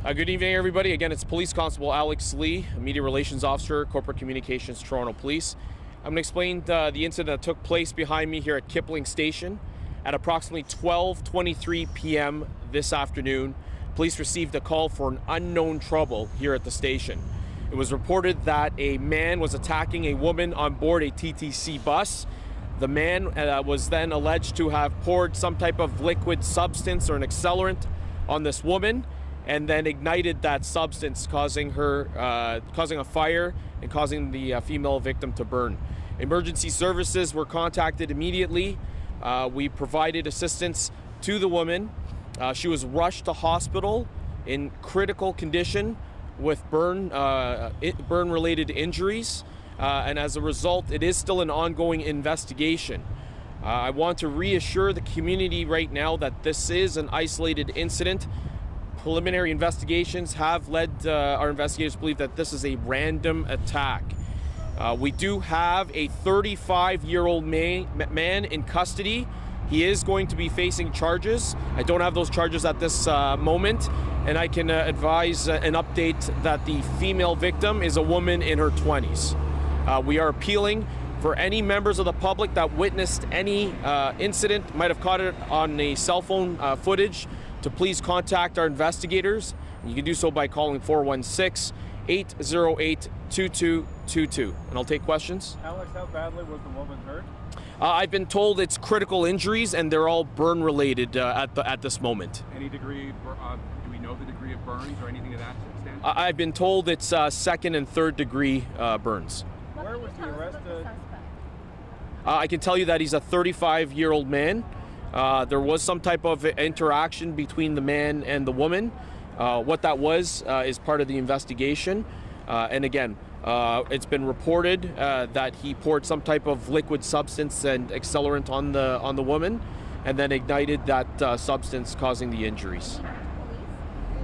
Good evening, everybody. Again, it's Police Constable Alex Lee, Media Relations Officer, Corporate Communications, Toronto Police. I'm going to explain the incident that took place behind me here at Kipling Station at approximately 12:23 p.m. this afternoon. Police received a call for an unknown trouble here at the station. It was reported that a man was attacking a woman on board a TTC bus. The man was then alleged to have poured some type of liquid substance or an accelerant on this woman, and then ignited that substance, causing a fire and causing the female victim to burn. Emergency services were contacted immediately. We provided assistance to the woman. She was rushed to hospital in critical condition with burn-related injuries, and as a result, it is still an ongoing investigation. I want to reassure the community right now that this is an isolated incident. Preliminary investigations have led our investigators to believe that this is a random attack. We do have a 35-year-old man in custody. He is going to be facing charges. I don't have those charges at this moment, and I can advise an update that the female victim is a woman in her 20s. We are appealing for any members of the public that witnessed any incident, might have caught it on a cell phone footage, to please contact our investigators. You can do so by calling 416-808-2222. And I'll take questions. Alex, how badly was the woman hurt? I've been told it's critical injuries, and they're all burn-related at this moment. Any degree, do we know the degree of burns or anything to that extent? I've been told it's second and third degree burns. Where was the arrested? I can tell you that he's a 35-year-old man. There was some type of interaction between the man and the woman. What that was is part of the investigation. And again, it's been reported that he poured some type of liquid substance and accelerant on the woman, and then ignited that substance, causing the injuries.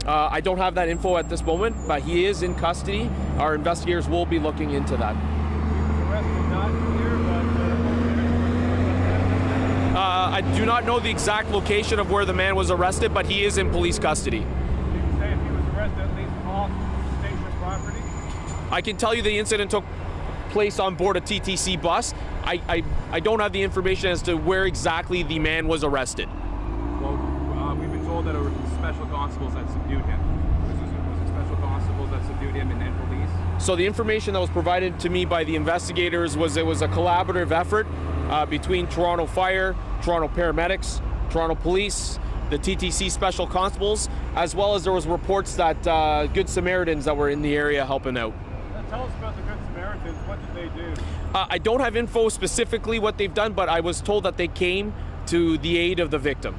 I don't have that info at this moment, but he is in custody. Our investigators will be looking into that. He was arrested not here, but I do not know the exact location of where the man was arrested, but he is in police custody. Did you say if he was arrested at least off station property? I can tell you the incident took place on board a TTC bus. I don't have the information as to where exactly the man was arrested. Well, we've been told that it was special constables that subdued him. Was it special constables that subdued him and then police? So the information that was provided to me by the investigators was it was a collaborative effort between Toronto Fire, Toronto Paramedics, Toronto Police, the TTC Special Constables, as well as there was reports that Good Samaritans that were in the area helping out. Tell us about the Good Samaritans. What did they do? I don't have info specifically what they've done, but I was told that they came to the aid of the victim.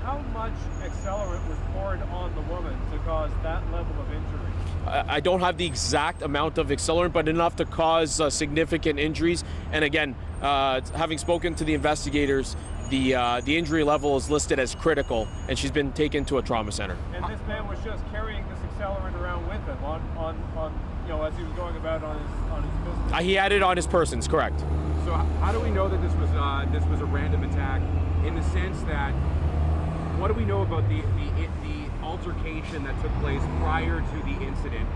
How much accelerant was poured on the woman to cause that level of injury? I don't have the exact amount of accelerant, but enough to cause significant injuries. And again, having spoken to the investigators, the injury level is listed as critical, and she's been taken to a trauma center. And this man was just carrying this accelerant around with him on as he was going about on his business. He had it on his persons, correct. So how do we know that this was a random attack? In the sense that, what do we know about the altercation that took place prior to the incident?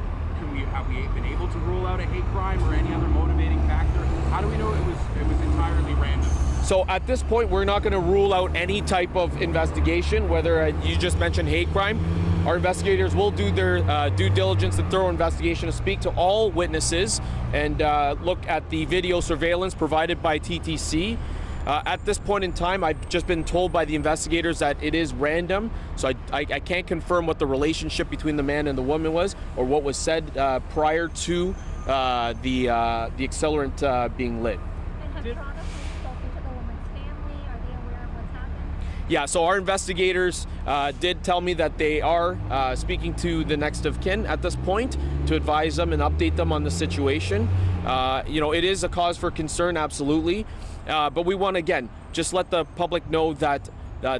Have we been able to rule out a hate crime or any other motivating factor? How do we know it was entirely random? So at this point, we're not going to rule out any type of investigation, whether you just mentioned hate crime. Our investigators will do their due diligence and thorough investigation to speak to all witnesses and look at the video surveillance provided by TTC. At this point in time, I've just been told by the investigators that it is random, so I can't confirm what the relationship between the man and the woman was, or what was said prior to the accelerant being lit. And have Toronto Police spoken to the woman's family? Are they aware of what's happened? Yeah, so our investigators did tell me that they are speaking to the next of kin at this point to advise them and update them on the situation. It is a cause for concern, absolutely. But we want to, again, just let the public know that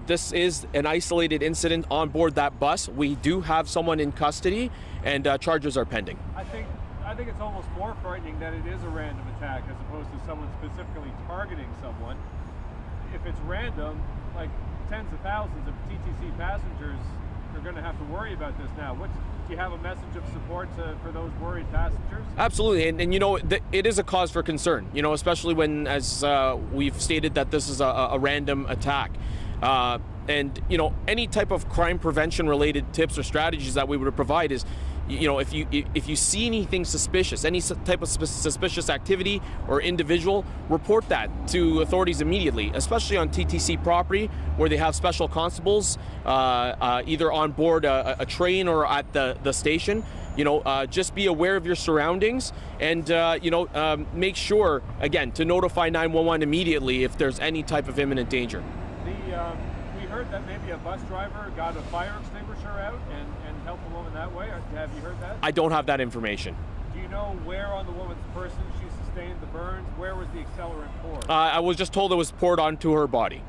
this is an isolated incident on board that bus. We do have someone in custody, and charges are pending. I think it's almost more frightening that it is a random attack as opposed to someone specifically targeting someone. If it's random, like tens of thousands of TTC passengers are going to have to worry about this now. Do you have a message of support for those worried passengers? Absolutely, and you know, it is a cause for concern, you know, especially when, as we've stated, that this is a random attack. And you know, any type of crime prevention related tips or strategies that we would provide is, you know, if you see anything suspicious, any type of suspicious activity or individual, report that to authorities immediately, especially on TTC property where they have special constables either on board a train or at the station. You know, just be aware of your surroundings and, you know, make sure, again, to notify 911 immediately if there's any type of imminent danger. We heard that maybe a bus driver got a fire extinguisher out and helped the woman that way. Have you heard that? I don't have that information. Do you know where on the woman's person she sustained the burns? Where was the accelerant poured? I was just told it was poured onto her body.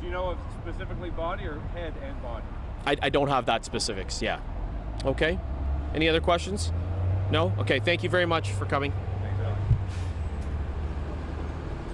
Do you know if specifically body or head and body? I don't have that specifics, yeah. Okay. Any other questions? No? Okay, thank you very much for coming.